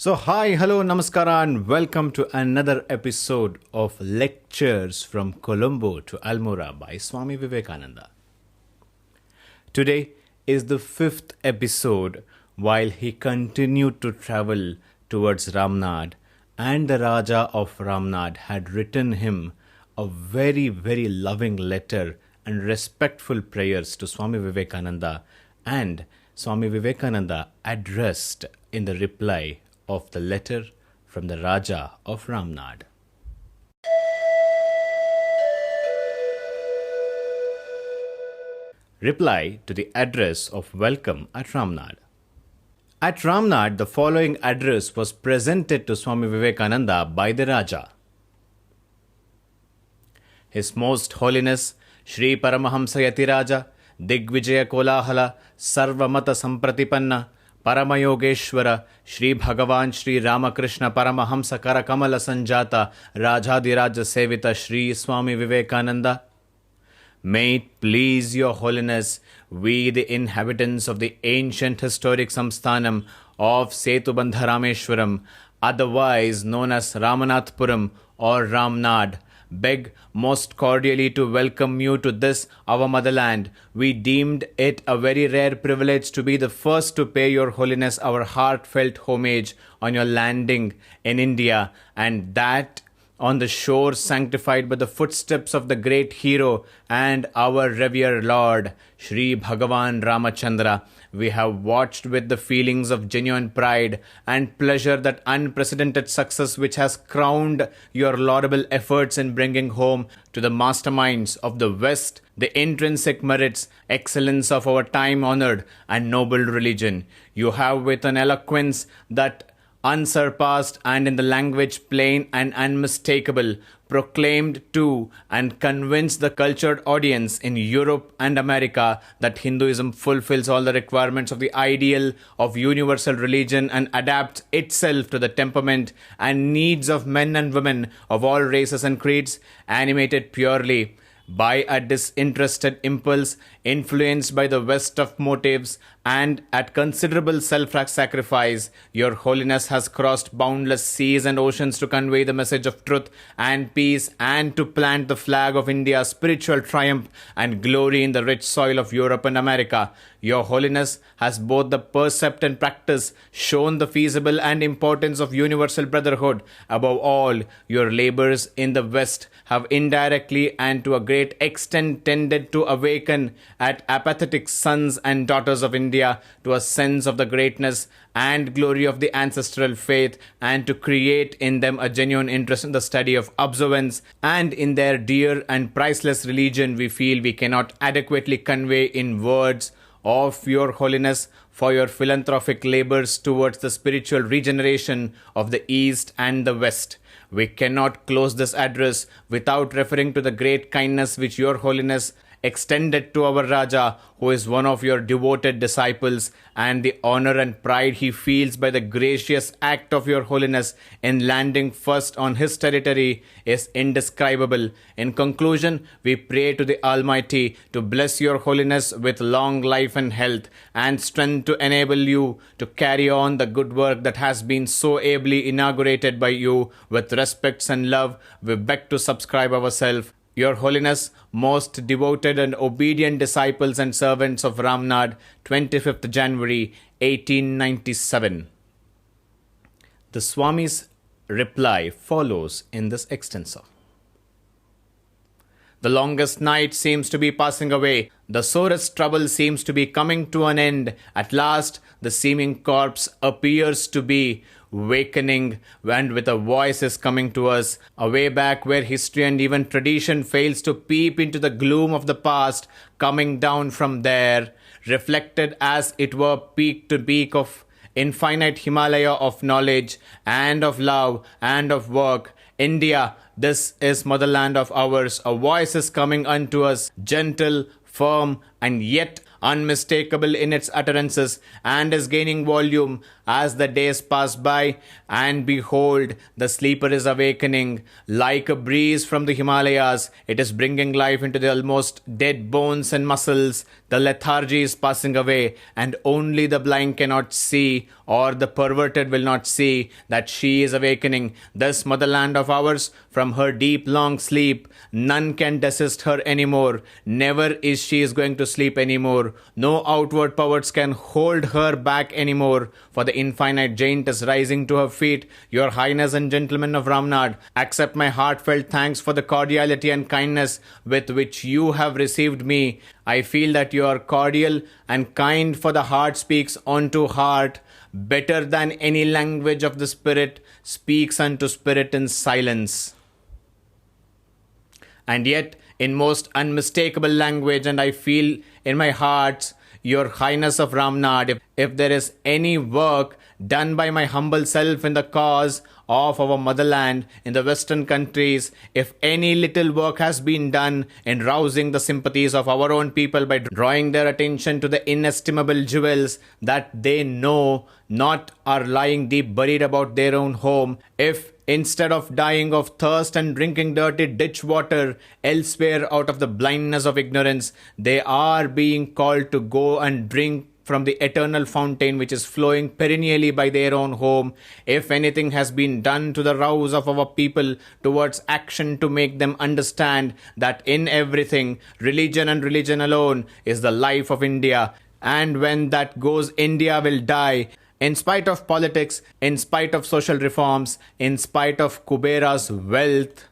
So, hi, hello, namaskara, and welcome to another episode of Lectures from Colombo to Almora by Swami Vivekananda. Today is the fifth episode while he continued to travel towards Ramnad, and the Raja of Ramnad had written him a very, very loving letter and respectful prayers to Swami Vivekananda, and Swami Vivekananda addressed in the reply of the letter from the Raja of Ramnad. Reply to the address of welcome at Ramnad. At Ramnad, the following address was presented to Swami Vivekananda by the Raja. His Most Holiness Shri Paramahamsa Yatiraja Digvijaya Kolahala Sarvamata Sampratipanna Paramayogeshwara Shri Bhagavan Shri Ramakrishna Paramahamsa Karakamala Sanjata Rajadiraja Sevita Shri Swami Vivekananda. May it please your holiness, we the inhabitants of the ancient historic Samsthanam of Setubandha Rameshwaram, otherwise known as Ramanathpuram or Ramnad, beg most cordially to welcome you to this our motherland. We deemed it a very rare privilege to be the first to pay your holiness our heartfelt homage on your landing in India, and that on the shore sanctified by the footsteps of the great hero and our revered Lord, Shri Bhagavan Ramachandra. We have watched with the feelings of genuine pride and pleasure that unprecedented success which has crowned your laudable efforts in bringing home to the masterminds of the West the intrinsic merits, excellence of our time-honored and noble religion. You have with an eloquence that unsurpassed and in the language plain and unmistakable, proclaimed to and convinced the cultured audience in Europe and America that Hinduism fulfills all the requirements of the ideal of universal religion and adapts itself to the temperament and needs of men and women of all races and creeds, animated purely by a disinterested impulse, influenced by the West of motives, and at considerable self-sacrifice, your holiness has crossed boundless seas and oceans to convey the message of truth and peace and to plant the flag of India's spiritual triumph and glory in the rich soil of Europe and America. Your holiness has both the percept and practice shown the feasible and importance of universal brotherhood. Above all, your labors in the West have indirectly and to a great extent tended to awaken at apathetic sons and daughters of India to a sense of the greatness and glory of the ancestral faith, and to create in them a genuine interest in the study of observance, and in their dear and priceless religion we feel we cannot adequately convey in words of your holiness for your philanthropic labors towards the spiritual regeneration of the East and the West. We cannot close this address without referring to the great kindness which your holiness extended to our Raja, who is one of your devoted disciples, and the honor and pride he feels by the gracious act of your holiness in landing first on his territory is indescribable. In conclusion, we pray to the Almighty to bless your holiness with long life and health and strength to enable you to carry on the good work that has been so ably inaugurated by you. With respects and love, we beg to subscribe ourselves, Your Holiness, most devoted and obedient disciples and servants of Ramnad, 25th January, 1897. The Swami's reply follows in this extenso. The longest night seems to be passing away. The sorest trouble seems to be coming to an end. At last, the seeming corpse appears to be wakening, and with a voice is coming to us, away back where history and even tradition fails to peep into the gloom of the past, coming down from there, reflected as it were peak to peak of infinite Himalaya of knowledge and of love and of work. India, this is motherland of ours. A voice is coming unto us, gentle, firm, and yet unmistakable in its utterances, and is gaining volume as the days pass by. And behold, the sleeper is awakening. Like a breeze from the Himalayas, it is bringing life into the almost dead bones and muscles. The lethargy is passing away, and only the blind cannot see, or the perverted will not see, that she is awakening. This motherland of ours, from her deep long sleep, none can desist her anymore. Never is she is going to sleep anymore. No outward powers can hold her back anymore, for the infinite giant is rising to her feet. Your Highness and Gentlemen of Ramnad, accept my heartfelt thanks for the cordiality and kindness with which you have received me. I feel that you are cordial and kind, for the heart speaks unto heart better than any language of the spirit speaks unto spirit in silence. And yet, in most unmistakable language, and I feel in my heart, Your Highness of Ramnad, if there is any work done by my humble self in the cause of our motherland in the Western countries, if any little work has been done in rousing the sympathies of our own people by drawing their attention to the inestimable jewels that they know not are lying deep buried about their own home, if instead of dying of thirst and drinking dirty ditch water elsewhere out of the blindness of ignorance, they are being called to go and drink from the eternal fountain which is flowing perennially by their own home, if anything has been done to the rouse of our people towards action to make them understand that in everything, religion and religion alone is the life of India, and when that goes, India will die. In spite of politics, in spite of social reforms, in spite of Kubera's wealth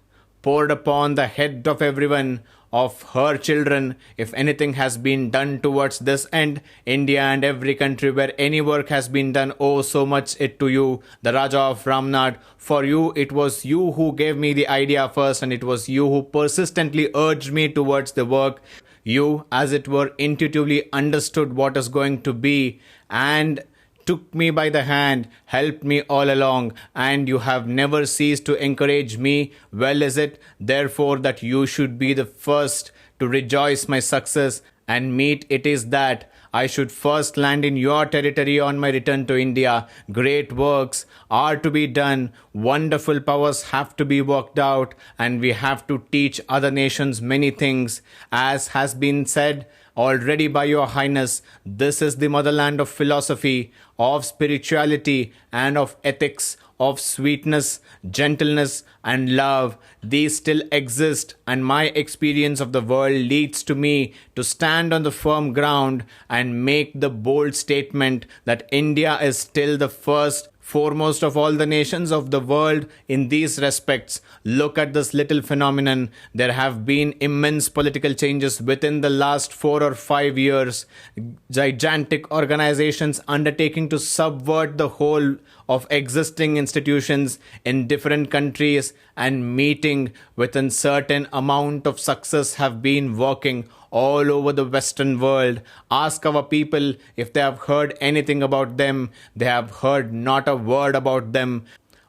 poured upon the head of everyone, of her children, if anything has been done towards this end, India and every country where any work has been done, owe so much it to you, the Raja of Ramnad. For you, it was you who gave me the idea first, and it was you who persistently urged me towards the work. You, as it were, intuitively understood what is going to be, and took me by the hand, helped me all along, and you have never ceased to encourage me. Well is it, therefore, that you should be the first to rejoice my success, and meet it is that I should first land in your territory on my return to India. Great works are to be done, wonderful powers have to be worked out, and we have to teach other nations many things. As has been said already by your Highness, this is the motherland of philosophy, of spirituality, and of ethics, of sweetness, gentleness, and love. These still exist, and my experience of the world leads to me to stand on the firm ground and make the bold statement that India is still the foremost of all the nations of the world in these respects. Look at this little phenomenon. There have been immense political changes within the last 4 or 5 years. Gigantic organizations undertaking to subvert the whole of existing institutions in different countries and meeting within certain amount of success have been working all over the Western world. Ask our people if they have heard anything about them. They have heard not a word about them.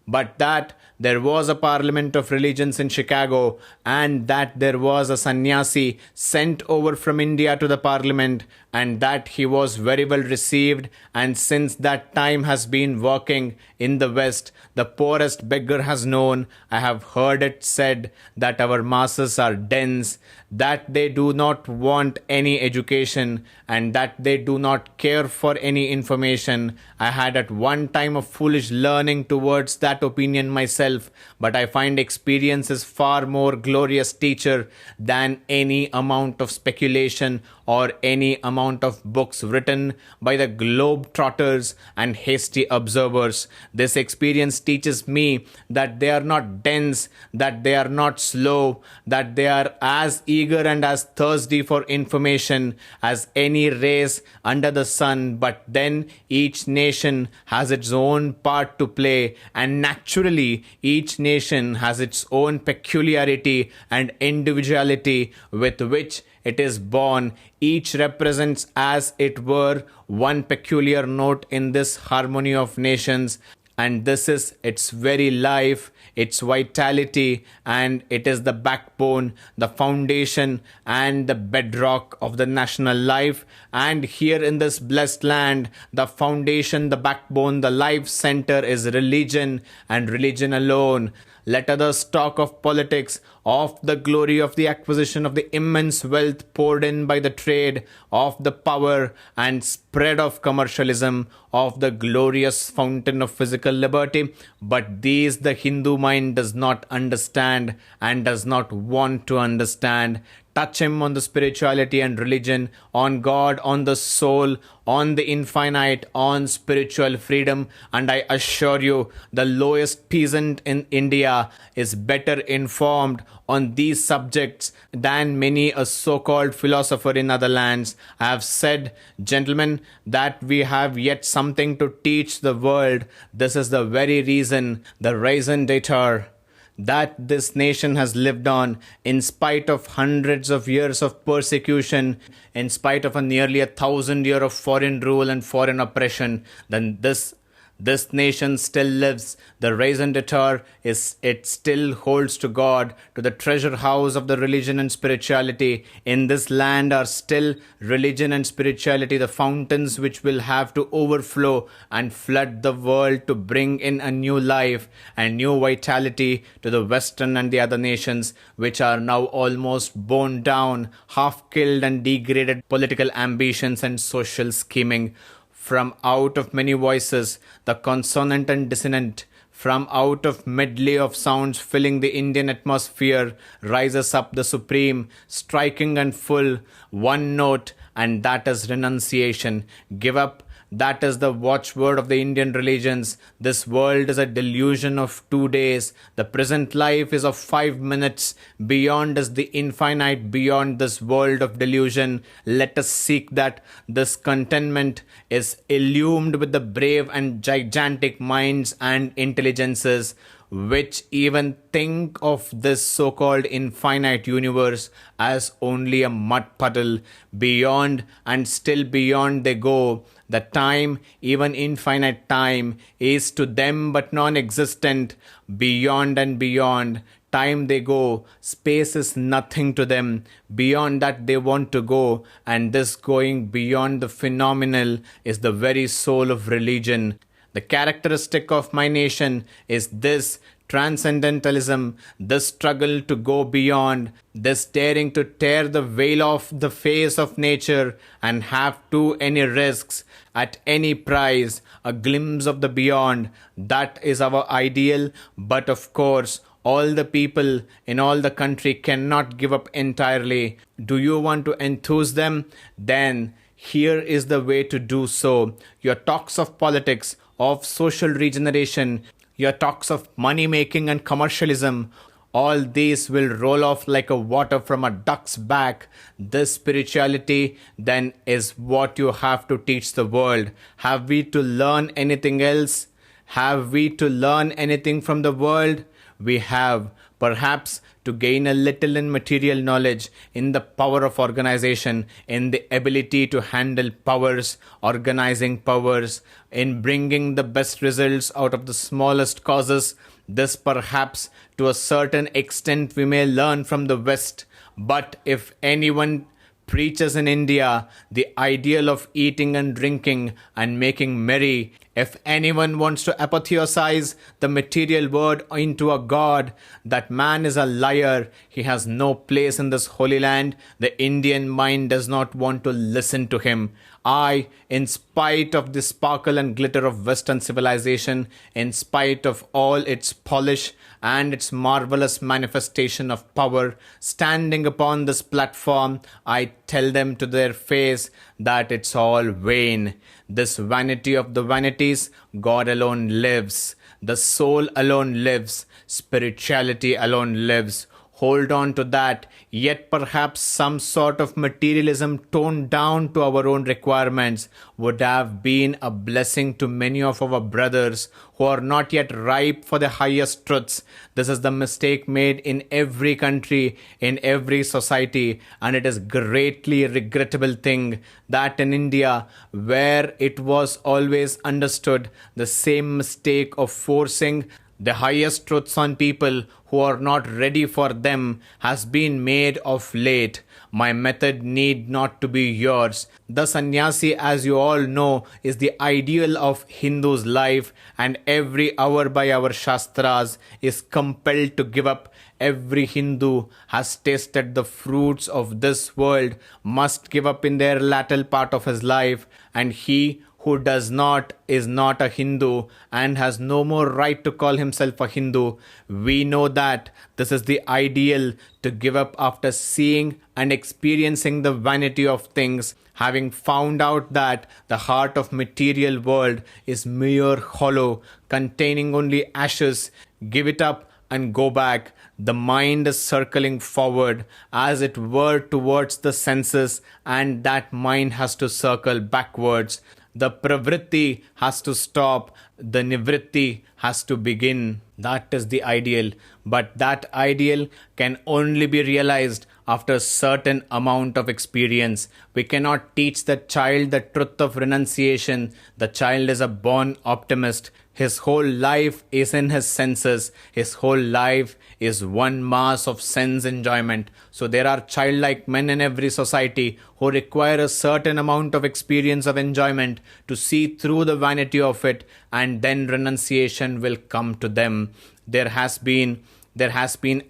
But that there was a parliament of religions in Chicago, and that there was a sannyasi sent over from India to the parliament, and that he was very well received, and since that time has been working in the West, the poorest beggar has known. I have heard it said that our masses are dense, that they do not want any education, and that they do not care for any information. I had at one time a foolish learning towards that opinion myself, but I find experience is far more glorious teacher than any amount of speculation or any amount of books written by the globe-trotters and hasty observers. This experience teaches me that they are not dense, that they are not slow, that they are as eager and as thirsty for information as any race under the sun. But then each nation has its own part to play, and naturally each nation has its own peculiarity and individuality with which it is born. Each represents, as it were, one peculiar note in this harmony of nations. And this is its very life, its vitality, and it is the backbone, the foundation, and the bedrock of the national life. And here in this blessed land, the foundation, the backbone, the life center is religion, and religion alone. Let others talk of politics, of the glory of the acquisition of the immense wealth poured in by the trade, of the power and spread of commercialism, of the glorious fountain of physical liberty. But these the Hindu mind does not understand and does not want to understand. Touch him on the spirituality and religion, on God, on the soul, on the infinite, on spiritual freedom, and I assure you, the lowest peasant in India is better informed on these subjects than many a so-called philosopher in other lands. I have said, gentlemen, that we have yet something to teach the world. This is the very reason, the raison d'etre, that this nation has lived on in spite of hundreds of years of persecution, in spite of a nearly 1,000 year of foreign rule and foreign oppression. Then this nation still lives. The raison d'etre is it still holds to God, to the treasure house of the religion and spirituality. In this land are still religion and spirituality, the fountains which will have to overflow and flood the world to bring in a new life and new vitality to the Western and the other nations, which are now almost borne down, half killed and degraded political ambitions and social scheming. From out of many voices, the consonant and dissonant, from out of medley of sounds filling the Indian atmosphere, rises up the supreme, striking and full, one note, and that is renunciation. Give up. That is the watchword of the Indian religions. This world is a delusion of 2 days. The present life is of 5 minutes. Beyond is the infinite, beyond this world of delusion. Let us seek that. This contentment is illumined with the brave and gigantic minds and intelligences which even think of this so-called infinite universe as only a mud puddle. Beyond and still beyond they go. The time, even infinite time, is to them but non-existent. Beyond and beyond time they go. Space is nothing to them. Beyond that they want to go. And this going beyond the phenomenal is the very soul of religion. The characteristic of my nation is this transcendentalism, this struggle to go beyond, this daring to tear the veil off the face of nature and have to any risks, at any price, a glimpse of the beyond. That is our ideal, but of course, all the people in all the country cannot give up entirely. Do you want to enthuse them? Then here is the way to do so. Your talks of politics, of social regeneration, your talks of money making and commercialism, all these will roll off like a water from a duck's back. This spirituality then is what you have to teach the world. Have we to learn anything else? Have we to learn anything from the world? We have, perhaps, to gain a little in material knowledge, in the power of organization, in the ability to handle powers, organizing powers, in bringing the best results out of the smallest causes. This perhaps to a certain extent we may learn from the West. But if anyone preaches in India the ideal of eating and drinking and making merry, if anyone wants to apotheosize the material word into a god, that man is a liar. He has no place in this holy land. The Indian mind does not want to listen to him. I, in spite of the sparkle and glitter of Western civilization, in spite of all its polish and its marvelous manifestation of power, standing upon this platform, I tell them to their face that it's all vain. This vanity of the vanities, God alone lives. The soul alone lives. Spirituality alone lives. hold on to that, yet perhaps some sort of materialism toned down to our own requirements would have been a blessing to many of our brothers who are not yet ripe for the highest truths. This is the mistake made in every country, in every society, and it is greatly regrettable thing that in India, where it was always understood, the same mistake of forcing the highest truths on people who are not ready for them has been made of late. My method need not to be yours. The sannyasi, as you all know, is the ideal of Hindu's life, and every hour by our shastras is compelled to give up. Every Hindu has tasted the fruits of this world, must give up in their latter part of his life, and he who does not is not a Hindu and has no more right to call himself a Hindu. We know that this is the ideal to give up after seeing and experiencing the vanity of things, having found out that the heart of material world is mere hollow, containing only ashes. Give it up and go back. The mind is circling forward, as it were, towards the senses, and that mind has to circle backwards. The pravritti has to stop, the nivritti has to begin. That is the ideal. But that ideal can only be realized after a certain amount of experience. We cannot teach the child the truth of renunciation. The child is a born optimist. His whole life is in his senses. His whole life is one mass of sense enjoyment. So there are childlike men in every society who require a certain amount of experience of enjoyment to see through the vanity of it, and then renunciation will come to them. There has been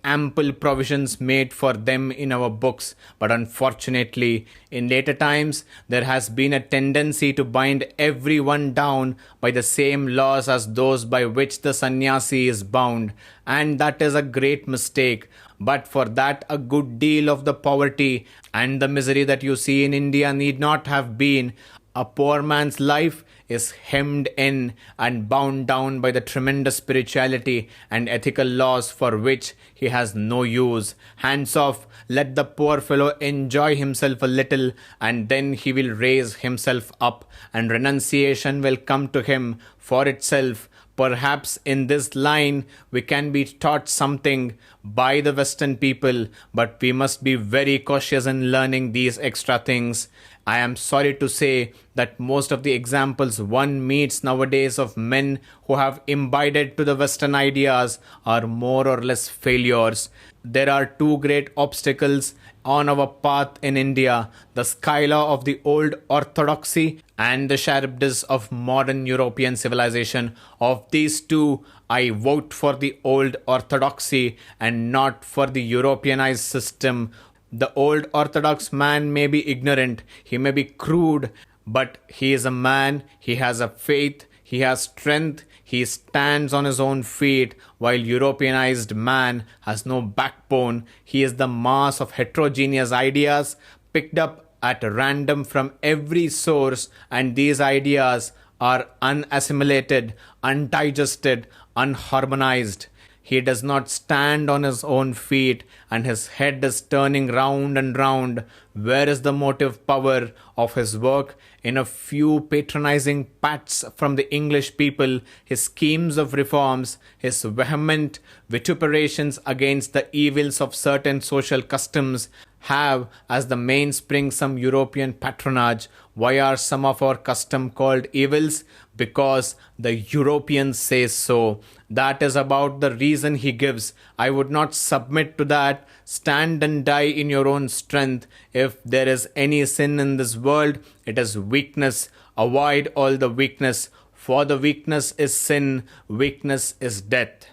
ample provisions made for them in our books, but unfortunately, in later times, there has been a tendency to bind everyone down by the same laws as those by which the sannyasi is bound, and that is a great mistake. But for that, a good deal of the poverty and the misery that you see in India need not have been. A poor man's life is hemmed in and bound down by the tremendous spirituality and ethical laws for which he has no use. Hands off, let the poor fellow enjoy himself a little, and then he will raise himself up, and renunciation will come to him for itself. Perhaps in this line we can be taught something by the Western people, but we must be very cautious in learning these extra things. I am sorry to say that most of the examples one meets nowadays of men who have imbibed to the Western ideas are more or less failures. There are two great obstacles on our path in India: the skyla of the old orthodoxy and the sharpness of modern European civilization. Of these two, I vote for the old orthodoxy and not for the Europeanized system. The old orthodox man may be ignorant, he may be crude, but he is a man, he has a faith, he has strength, he stands on his own feet, while Europeanized man has no backbone. He is the mass of heterogeneous ideas picked up at random from every source, and these ideas are unassimilated, undigested, unharmonized. He does not stand on his own feet, and his head is turning round and round. Where is the motive power of his work? In a few patronizing pats from the English people, his schemes of reforms, his vehement vituperations against the evils of certain social customs have as the mainspring some European patronage. Why are some of our custom called evils? Because the Europeans say so. That is about the reason he gives. I would not submit to that. Stand and die in your own strength. If there is any sin in this world, it is weakness. Avoid all the weakness, for the weakness is sin, weakness is death.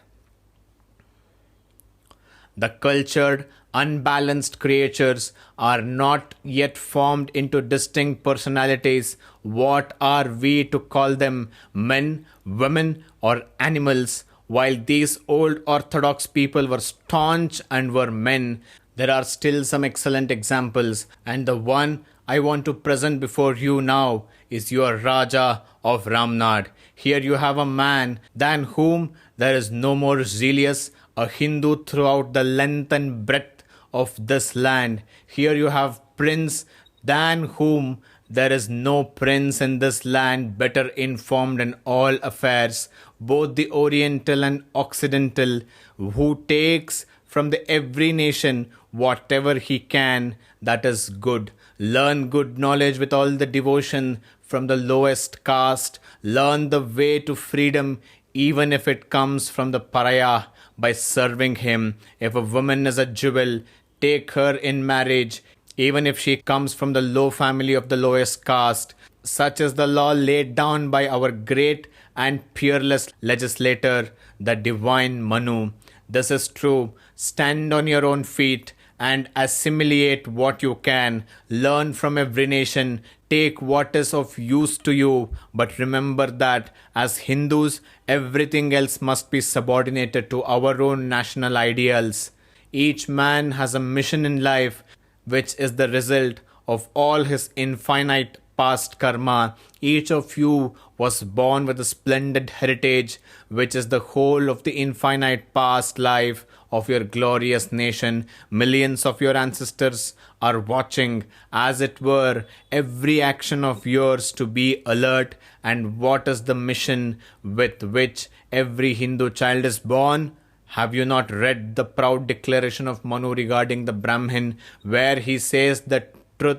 The cultured, unbalanced creatures are not yet formed into distinct personalities. What are we to call them? Men, women, or animals? While these old orthodox people were staunch and were men, there are still some excellent examples, and the one I want to present before you now is your Raja of Ramnad. Here you have a man than whom there is no more zealous, a Hindu throughout the length and breadth of this land. Here you have prince than whom there is no prince in this land better informed in all affairs, both the oriental and occidental, who takes from the every nation whatever he can that is good. Learn good knowledge with all the devotion from the lowest caste. Learn the way to freedom even if it comes from the pariah by serving him. If a woman is a jewel, take her in marriage even if she comes from the low family of the lowest caste. Such is the law laid down by our great and peerless legislator, the divine Manu. This is true. Stand on your own feet and assimilate what you can. Learn from every nation. Take what is of use to you. But remember that as Hindus, everything else must be subordinated to our own national ideals. Each man has a mission in life, which is the result of all his infinite past karma. Each of you was born with a splendid heritage, which is the whole of the infinite past life of your glorious nation. Millions of your ancestors are watching, as it were, every action of yours to be alert. And what is the mission with which every Hindu child is born? Have you not read the proud declaration of Manu regarding the Brahmin, where he says that the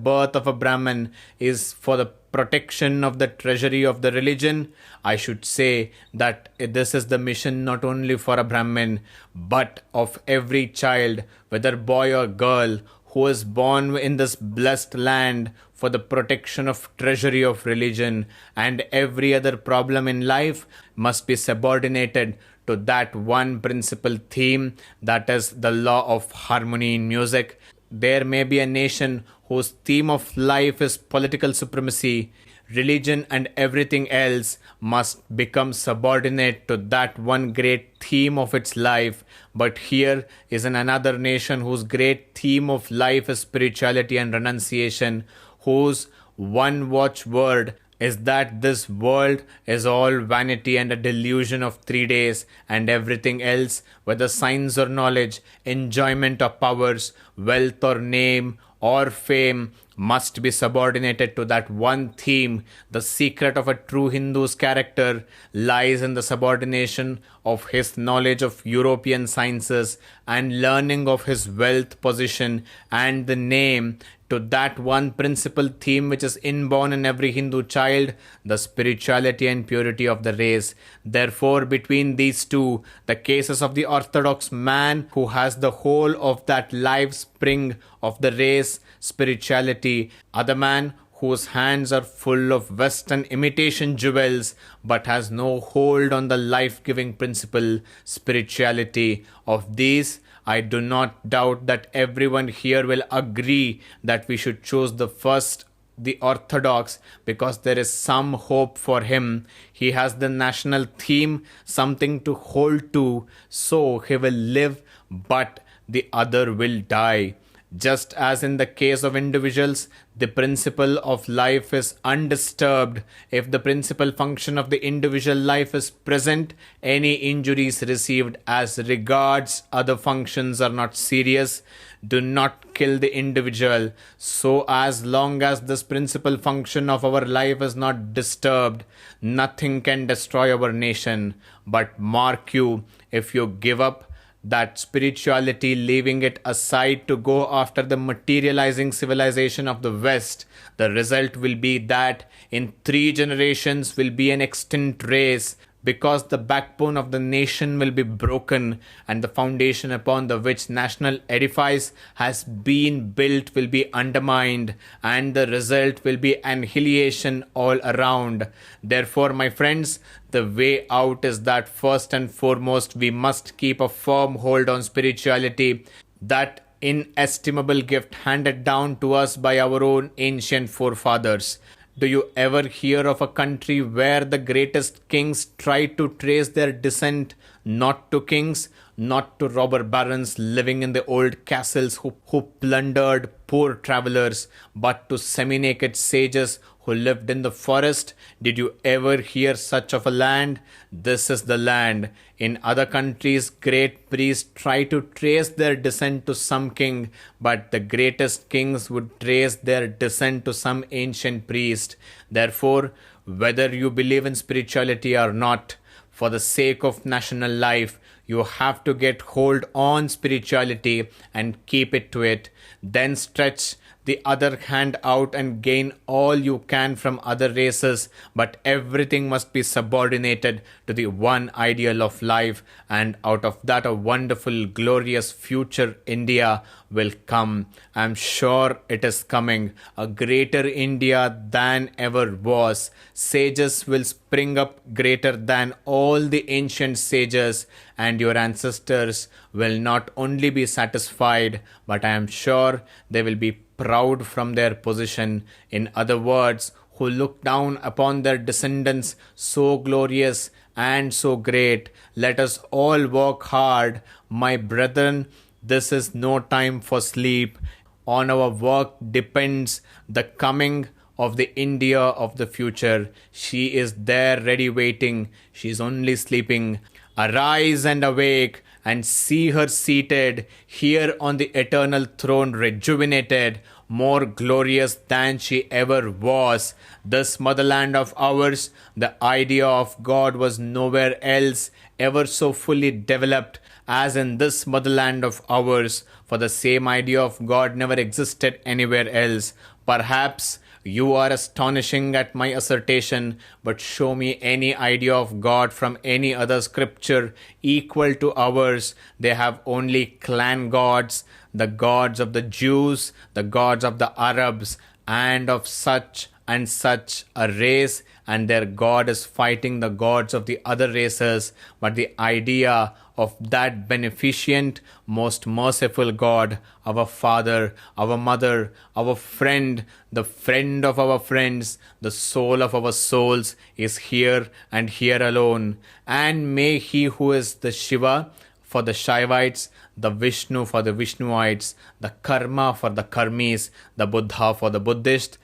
birth of a Brahmin is for the protection of the treasury of the religion? I should say that this is the mission not only for a Brahmin, but of every child, whether boy or girl, who is born in this blessed land, for the protection of treasury of religion. And every other problem in life must be subordinated to that one principal theme, that is the law of harmony in music. There may be a nation whose theme of life is political supremacy. Religion and everything else must become subordinate to that one great theme of its life. But here is another nation whose great theme of life is spirituality and renunciation, whose one watchword is that this world is all vanity and a delusion of 3 days, and everything else, whether science or knowledge, enjoyment or powers, wealth or name or fame, must be subordinated to that one theme. The secret of a true Hindu's character lies in the subordination of his knowledge of European sciences and learning of his wealth, position, and the name to that one principal theme which is inborn in every Hindu child, the spirituality and purity of the race. Therefore, between these two, the cases of the orthodox man who has the whole of that life spring of the race, spirituality, other man whose hands are full of Western imitation jewels but has no hold on the life-giving principle, spirituality. Of these, I do not doubt that everyone here will agree that we should choose the first, the orthodox, because there is some hope for him. He has the national theme, something to hold to, so he will live, but the other will die. Just as in the case of individuals, the principle of life is undisturbed. If the principal function of the individual life is present, any injuries received as regards other functions are not serious. Do not kill the individual. So as long as this principal function of our life is not disturbed, nothing can destroy our nation. But mark you, if you give up that spirituality, leaving it aside to go after the materializing civilization of the West, the result will be that in 3 generations will be an extinct race, because the backbone of the nation will be broken and the foundation upon the which national edifice has been built will be undermined, and the result will be annihilation all around. Therefore, my friends, the way out is that first and foremost we must keep a firm hold on spirituality, that inestimable gift handed down to us by our own ancient forefathers. Do you ever hear of a country where the greatest kings tried to trace their descent not to kings, not to robber barons living in the old castles who plundered poor travelers, but to semi-naked sages who lived in the forest. Did you ever hear such of a land? This is the land. In other countries, great priests try to trace their descent to some king, but the greatest kings would trace their descent to some ancient priest. Therefore, whether you believe in spirituality or not, for the sake of national life, you have to get hold on spirituality and keep it to it. Then stretch the other hand out and gain all you can from other races, but everything must be subordinated to the one ideal of life, and out of that a wonderful, glorious future India will come. I'm sure it is coming, a greater India than ever was. Sages will spring up greater than all the ancient sages, and your ancestors will not only be satisfied, but I am sure they will be proud from their position. In other words, who look down upon their descendants so glorious and so great. Let us all work hard, my brethren. This is no time for sleep. On our work depends the coming of the India of the future. She is there ready waiting. She is only sleeping. Arise and awake and see her seated here on the eternal throne, rejuvenated, more glorious than she ever was. This motherland of ours, the idea of God was nowhere else ever so fully developed as in this motherland of ours, for the same idea of God never existed anywhere else. Perhaps you are astonishing at my assertion, but show me any idea of God from any other scripture equal to ours. They have only clan gods, the gods of the Jews, the gods of the Arabs, and of such and such a race, and their God is fighting the gods of the other races. But the idea of that beneficent, most merciful God, our Father, our Mother, our friend, the friend of our friends, the soul of our souls, is here and here alone. And may He who is the Shiva for the Shaivites, the Vishnu for the Vishnuites, the Karma for the Karmis, the Buddha for the Buddhists,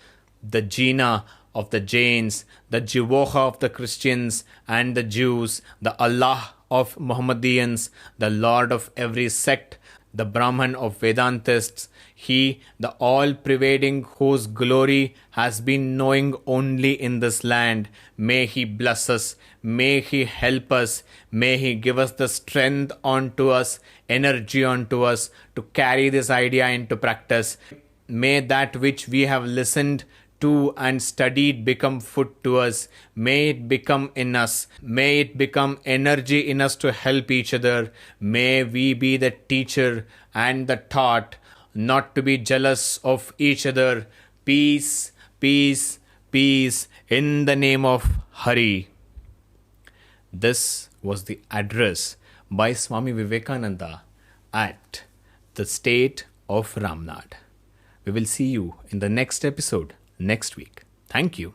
the Jina of the Jains, the Jehovah of the Christians and the Jews, the Allah of Mohammedans, the Lord of every sect, the Brahman of Vedantists, He, the all-pervading whose glory has been knowing only in this land. May He bless us, may He help us, may He give us the strength unto us, energy unto us to carry this idea into practice. May that which we have listened to and studied become food to us. May it become in us. May it become energy in us to help each other. May we be the teacher and the taught, not to be jealous of each other. Peace, peace, peace in the name of Hari. This was the address by Swami Vivekananda at the state of Ramnad. We will see you in the next episode next week. Thank you.